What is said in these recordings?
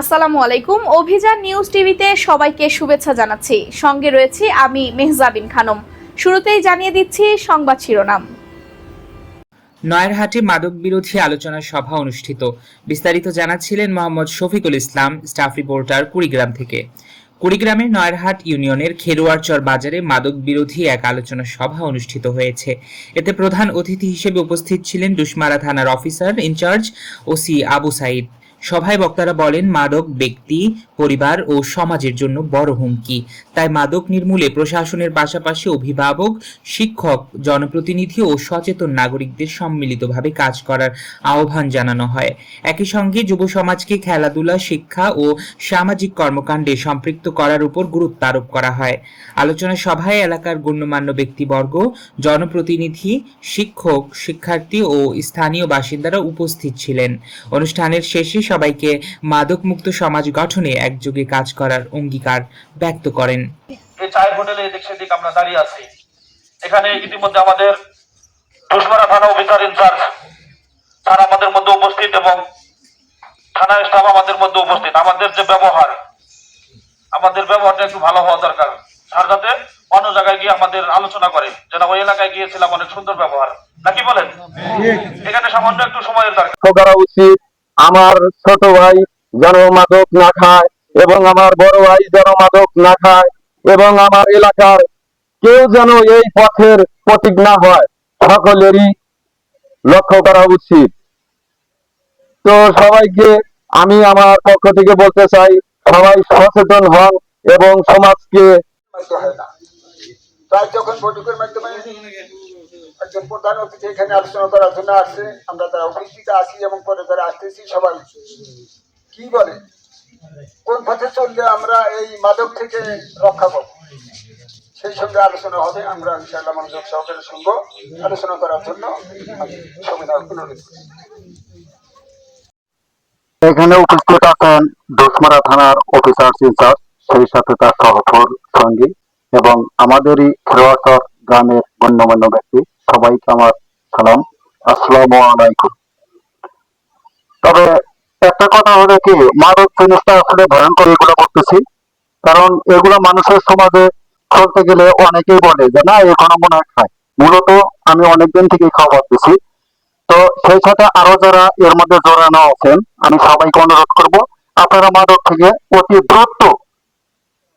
আসসালামু আলাইকুম। অভিযান নিউজ টিভিতে সবাইকে শুভেচ্ছা জানাচ্ছি। সঙ্গে রয়েছি আমি মেহজাবিন খানম। শুরুতেই জানিয়ে দিচ্ছি সংবাদ শিরোনাম। নয়ারহাটে মাদক বিরোধী আলোচনা সভা অনুষ্ঠিত। বিস্তারিত জানাচ্ছিলেন মোহাম্মদ শফিকুল ইসলাম, স্টাফ রিপোর্টার, কুড়িগ্রাম থেকে। কুড়িগ্রামের নয়ারহাট ইউনিয়নের খেরোয়ারচর বাজারে মাদক বিরোধী এক আলোচনা সভা অনুষ্ঠিত হয়েছে। এতে প্রধান অতিথি হিসেবে উপস্থিত ছিলেন ডুসমারা থানার officer in charge OC Abu Saeed. সভায় বক্তারা বলেন, মাদক ব্যক্তি, পরিবার ও সমাজের জন্য বড় হুমকি। তাই মাদক নির্মূলে প্রশাসনের পাশাপাশি অভিভাবক, শিক্ষক, জনপ্রতিনিধি ও সচেতন নাগরিকদের সম্মিলিতভাবে কাজ করার আহ্বান জানানো হয়। একই সঙ্গে যুব সমাজকে খেলাধুলা, শিক্ষা ও সামাজিক কর্মকাণ্ডে সম্পৃক্ত করার উপর গুরুত্ব আরোপ করা হয়। আলোচনা সভায় এলাকার গণ্যমান্য ব্যক্তিবর্গ, জনপ্রতিনিধি, শিক্ষক, শিক্ষার্থী ও স্থানীয় বাসিন্দারা উপস্থিত ছিলেন। অনুষ্ঠানের শেষে সবাইকে মাদক মুক্ত সমাজ গঠনে একযোগে কাজ করার অঙ্গীকার ব্যক্ত করেন। এই চায়ের হোটেলে এদিক সেদিক আমরা দাঁড়িয়ে আছি। এখানে ইতিমধ্যে আমাদের ডুসমারা থানা অফিসার ইনচার্জ স্যার আমাদের মধ্যে উপস্থিত এবং থানা স্টাফ আমাদের মধ্যে উপস্থিত। আমাদের যে ব্যবহারটা একটু ভালো হওয়া দরকার। স্যার যাতে অন্য জায়গায় গিয়ে আমাদের আলোচনা করে, যেন ওই এলাকায় গিয়েছিলাম অনেক সুন্দর ব্যবহার, নাকি বলেন? এখানে সামান্য একটু সময়ের দরকার করা উচিত। আমার ছোট ভাই যেন মাদক না খায় এবং আমার বড় ভাই যেন মাদক না খায় এবং আমার এলাকার কেউ যেন এই পথের পথিক না হয়, সকলেরই লক্ষ্য করা উচিত। তো সবাইকে আমি আমার পক্ষ থেকে বলতে চাই, সবাই সচেতন হন এবং সমাজকে তাই যখন বৈঠকের মাধ্যমে একজন প্রধান অতিথি এখানে আলোচনা করার জন্য আসছে, আমরা তারা উপস্থিত আছি এবং পরে তারা আসতেছি। সবাই কি বলে, কোন পথে চললে আমরা এই মাদক থেকে রক্ষা পাবো, সেই সঙ্গে আলোচনা হবে। আমরা ইনশাআল্লাহ মনোযোগ সহকারে শুনবো। আলোচনা করার জন্য সুবিধা অনুরোধ করি। এখানে উপস্থিত আছেন ডুসমারা থানার অফিসার ইনচার্জ, সেই সাথে তার সঙ্গী এবং আমাদেরই খেরোয়ারচর গ্রামের গণ্যমান্য ব্যক্তি। সবাইকে আমার সালাম, আসসালামু আলাইকুম। তবে একটা কথা হলো কি, মাদক জিনিসটা আসলে ভয়ঙ্কর এগুলো করতেছি, কারণ এগুলো মানুষের সমাজে চলতে গেলে অনেকেই বলে যে না এখনো মনে হয় খায়। মূলত আমি অনেকদিন থেকেই খাওয়া পাচ্ছি। তো সেই সাথে আরো যারা এর মধ্যে জড়ানো আছেন, আমি সবাইকে অনুরোধ করব, আপনারা মাদক থেকে অতি দ্রুত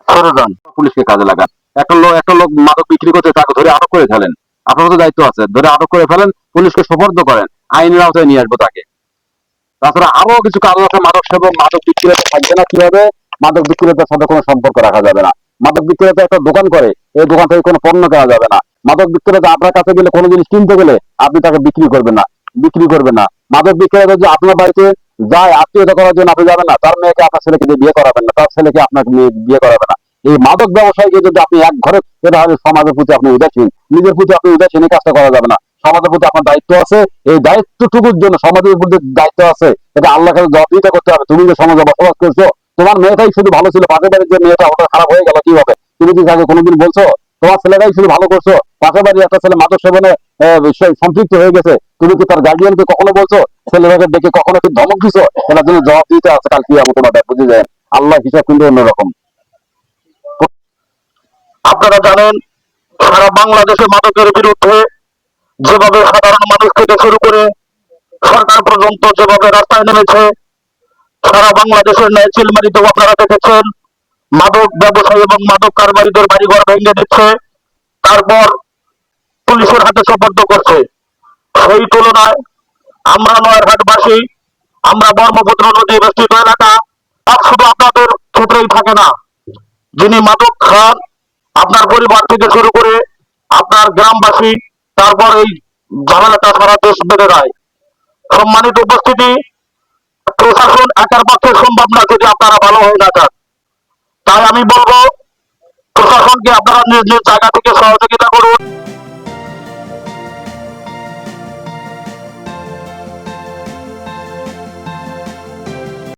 সরে যান, পুলিশকে কাজে লাগান। একটা লোক মাদক বিক্রি করতে, তাকে ধরে আটক করে ফেলেন। আপনার তো দায়িত্ব আছে, ধরে আটক করে ফেলেন, পুলিশকে সোপর্দ করেন, আইনের আওতায় নিয়ে আসবো তাকে। তাছাড়া আরো কিছু কাজ আছে, মাদক সেবক, মাদক বিক্রেতা থাকবে না। কিভাবে মাদক বিক্রেতার সাথে কোনো সম্পর্ক রাখা যাবে না। মাদক বিক্রেতা একটা দোকান করে, এই দোকান থেকে কোনো পণ্য কেনা যাবে না। মাদক বিক্রেতা আপনার কাছে গেলে কোনো জিনিস কিনতে গেলে আপনি তাকে বিক্রি করবেন না। মাদক বিক্রেতা যে আপনার বাড়িতে যায় আত্মীয়তা করার জন্য, আপনি যাবেন না। তার মেয়েকে আপনার ছেলেকে দিয়ে বিয়ে করাবেন না, তার ছেলেকে আপনাকে মেয়ে বিয়ে করাবেন না। এই মাদক ব্যবসায়ীকে যদি আপনি এক ঘরে, এটা হবে সমাজের প্রতি আপনি উদাসীন, নিজের প্রতি আপনি উদাসীন। এই কাজটা করা যাবে না। সমাজের প্রতি আপনার দায়িত্ব আছে, এই দায়িত্বটুকুর জন্য সমাজের প্রতি দায়িত্ব আছে, এটা আল্লাহকে জবাবদিহিতা করতে হবে। তুমি যে সমাজে বসবাস করছো, তোমার মেয়েটাই শুধু ভালো ছিল, পাশের বাড়ির যে মেয়েটা ওটা খারাপ হয়ে গেল কিভাবে? তুমি কি তাকে কোনোদিন বলছো তোমার ছেলেটাই শুধু ভালো করছো, পাশের বাড়ির একটা ছেলে মাদক সেবনে সম্পৃক্ত হয়ে গেছে, তুমি কি তার গার্ডিয়ানকে কখনো বলছো? ছেলেটাকে ডেকে কখনো কি ধমক দিছো? এটার জন্য জবাব দিতে আছে কাল কি আমার তোমাদের, বুঝে যায়। আল্লাহ হিসাব কিন্তু অন্যরকম। আপনারা জানেন, সারা বাংলাদেশে মাদকের বিরুদ্ধে যেভাবে সাধারণ মানুষ থেকে শুরু করে সরকার পর্যন্ত যেভাবে রাস্তায় নেমেছে, সারা বাংলাদেশের ন্যায় চিলমারিতেও আপনারা দেখেছেন মাদক ব্যবসায়ী এবং মাদক কারবারিদের বাড়িঘর ভেঙে দিচ্ছে, তারপর পুলিশের হাতে সোপর্দ করছে। সেই তুলনায় আমরা নয়ারহাটবাসী, আমরা ব্রহ্মপুত্র নদী বেষ্টিত এলাকা, আর শুধু আপনাদের ক্ষেত্রেই থাকে না, যিনি মাদক খান আপনার পরিবার থেকে শুরু করে আপনার গ্রামবাসী, তারপর এই ঝামেলাটা সারা দেশ বেড়ে যায়। সম্মানিত উপস্থিতি, প্রশাসন একার পক্ষে সম্ভব না যদি আপনারা ভালো হয়ে না যান। তাই আমি বলবো প্রশাসনকে আপনারা নিজ নিজ জায়গা থেকে সহযোগিতা করুন।